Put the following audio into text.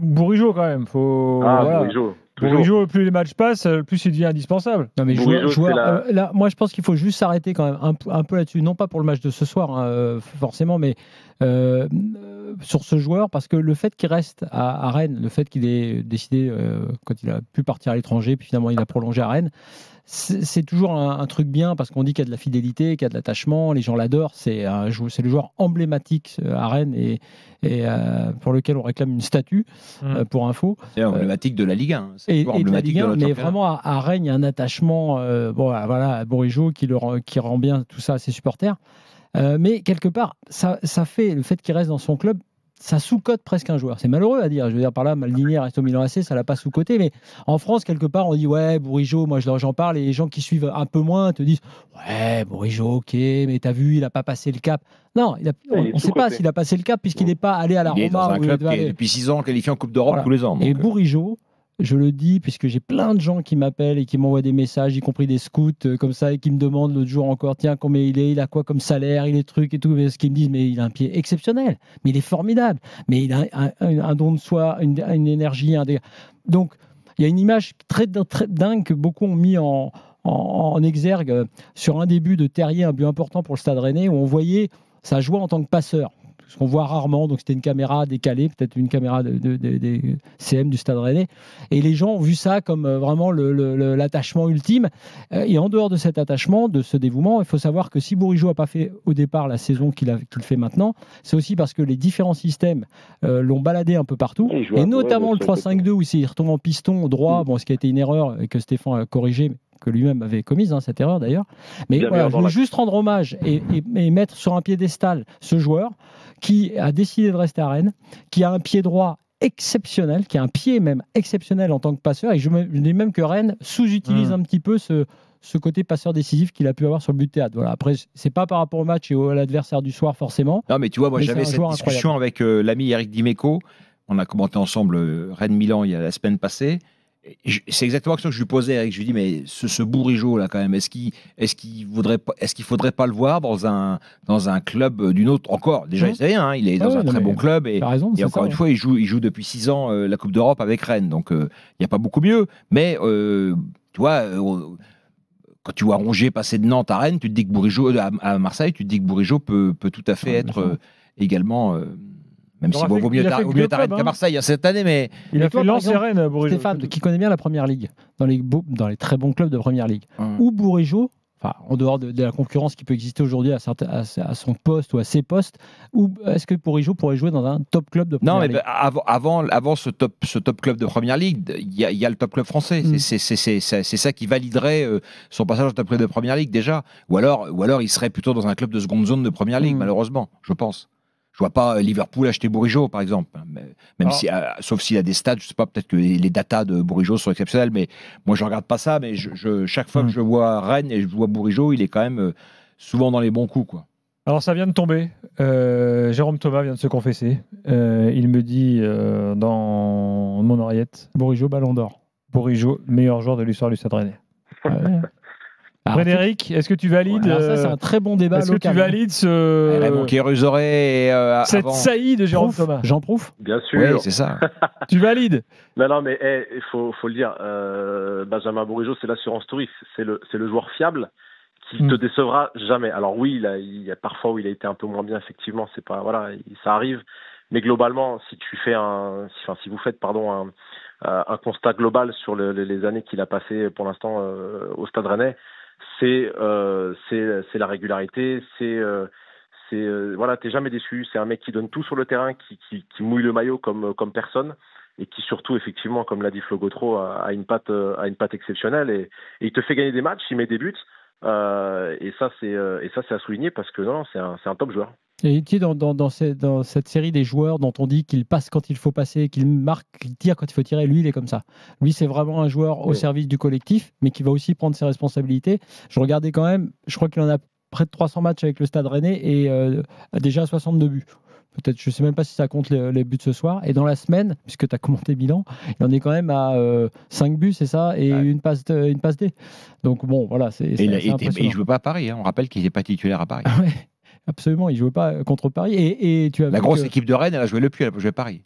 Bourigeaud quand même. Voilà. Bourigeaud. Bourigeaud, plus les matchs passent, plus il devient indispensable. Non, mais là, moi, je pense qu'il faut juste s'arrêter quand même un peu là-dessus. Non pas pour le match de ce soir, hein, forcément, mais sur ce joueur, parce que le fait qu'il reste à Rennes, le fait qu'il ait décidé, quand il a pu partir à l'étranger, puis finalement il a prolongé à Rennes, c'est toujours un truc bien, parce qu'on dit qu'il y a de la fidélité, qu'il y a de l'attachement, les gens l'adorent. C'est le joueur emblématique à Rennes et pour lequel on réclame une statue, pour info. C'est emblématique de la Ligue 1. Et de la Ligue 1, mais vraiment à Rennes, il y a un attachement à Bourigeaud qui rend bien tout ça à ses supporters. Mais quelque part, ça fait le fait qu'il reste dans son club, ça sous-cote presque un joueur. C'est malheureux à dire. Je veux dire par là, Maldini reste au Milan AC, ça l'a pas sous-coté. Mais en France, quelque part, on dit ouais, Bourigeaud, moi j'en parle, et les gens qui suivent un peu moins te disent ouais, Bourigeaud, ok, mais t'as vu, il a pas passé le cap. Non, on ne sait pas s'il a passé le cap puisqu'il n'est pas allé à la Roma. Il est dans un club qui est depuis 6 ans qualifié en Coupe d'Europe tous les ans. Et Bourigeaud, je le dis, puisque j'ai plein de gens qui m'appellent et qui m'envoient des messages, y compris des scouts comme ça, et qui me demandent l'autre jour encore, tiens, combien il a quoi comme salaire, il est truc et tout, mais ce qu'ils me disent, mais il a un pied exceptionnel, mais il est formidable, mais il a un don de soi, une énergie. Donc, il y a une image très dingue que beaucoup ont mis en exergue sur un début de Terrier, un but important pour le Stade Rennais, où on voyait sa joie en tant que passeur. Ce qu'on voit rarement, donc c'était une caméra décalée, peut-être une caméra des CM du Stade Rennais, et les gens ont vu ça comme vraiment l'attachement ultime. Et en dehors de cet attachement, de ce dévouement, il faut savoir que si Bourigeaud n'a pas fait au départ la saison qu'il fait maintenant, c'est aussi parce que les différents systèmes l'ont baladé un peu partout, et notamment le 3-5-2 où il retombe en piston droit, ce qui a été une erreur et que Stéphane a corrigé, que lui-même avait commise, cette erreur d'ailleurs. Mais voilà, je veux juste rendre hommage et mettre sur un piédestal ce joueur qui a décidé de rester à Rennes, qui a un pied droit exceptionnel, qui a un pied même exceptionnel en tant que passeur, et je dis même que Rennes sous-utilise un petit peu ce côté passeur décisif qu'il a pu avoir sur le but de Théâtre. Voilà. Après, c'est pas par rapport au match et à l'adversaire du soir forcément. Non, mais tu vois, moi j'avais cette discussion avec l'ami Eric Dimeco. On a commenté ensemble Rennes-Milan il y a la semaine passée. C'est exactement la question que je lui posais, Eric. Je lui dis, mais ce Bourigeaud là quand même, est-ce qu'il faudrait pas le voir dans un club d'une autre encore. Déjà, il sait rien, il est dans un très bon club et encore une fois, il joue depuis 6 ans la Coupe d'Europe avec Rennes, donc il n'y a pas beaucoup mieux. Mais tu vois, quand tu vois Rongier passer de Nantes à Rennes, tu te dis que Bourigeaud à Marseille, tu te dis que Bourigeaud peut tout à fait être également. Même si vaut mieux à Rennes qu'à Marseille cette année, mais il a fait Lens et Rennes, Bourigeaud. Stéphane, qui connaît bien la Première Ligue, dans les très bons clubs de Première Ligue, où Bourigeaud, en dehors de la concurrence qui peut exister aujourd'hui à son poste ou à ses postes, ou est-ce que Bourigeaud pourrait jouer dans un top club de Première Ligue ? Non, mais avant ce top club de Première Ligue, il y a le top club français. C'est ça qui validerait son passage au top club de Première Ligue déjà. Ou alors il serait plutôt dans un club de seconde zone de Première Ligue, malheureusement, je pense. Je vois pas Liverpool acheter Bourigeaud, par exemple. Sauf s'il a des stats, je sais pas, peut-être que les datas de Bourigeaud sont exceptionnelles, mais moi je regarde pas ça. Mais chaque fois que je vois Rennes et je vois Bourigeaud, il est quand même souvent dans les bons coups, quoi. Alors ça vient de tomber. Jérôme Thomas vient de se confesser. Il me dit dans mon oreillette, Bourigeaud Ballon d'Or. Bourigeaud meilleur joueur de l'histoire du Stade Rennais. Frédéric, est-ce que tu valides ça, c'est un très bon débat. Est-ce que tu valides Raymond Kérusoré cette saillie de Jérôme Thomas? Jean Prouve. Bien sûr. Oui, c'est ça. Tu valides? Non, mais il faut le dire. Benjamin Bourigeaud, c'est l'assurance touriste. C'est le joueur fiable qui te décevra jamais. Alors oui, il y a parfois où il a été un peu moins bien, effectivement. C'est pas ça arrive. Mais globalement, si vous faites un constat global sur les années qu'il a passées pour l'instant au Stade Rennais, c'est la régularité, t'es jamais déçu. C'est un mec qui donne tout sur le terrain, qui mouille le maillot comme personne, et qui surtout, effectivement, comme l'a dit Flo Gautreau, a une patte exceptionnelle, et il te fait gagner des matchs, il met des buts, et ça c'est à souligner, parce que non, c'est un top joueur. Et tu sais, dans cette série des joueurs dont on dit qu'il passe quand il faut passer, qu'il marque, qu'il tire quand il faut tirer, lui, il est comme ça. Lui, c'est vraiment un joueur au service du collectif, mais qui va aussi prendre ses responsabilités. Je regardais quand même, je crois qu'il en a près de 300 matchs avec le Stade Rennais et a déjà 62 buts. Peut-être, je ne sais même pas si ça compte les buts ce soir. Et dans la semaine, puisque tu as commenté Milan, il en est quand même à 5 buts, c'est ça, et une passe D. Donc bon, voilà. Et il ne joue pas à Paris, hein. On rappelle qu'il n'est pas titulaire à Paris. Ouais. Absolument, il ne jouait pas contre Paris. Et tu as la grosse équipe de Rennes, elle a joué le Puy, elle a joué Paris.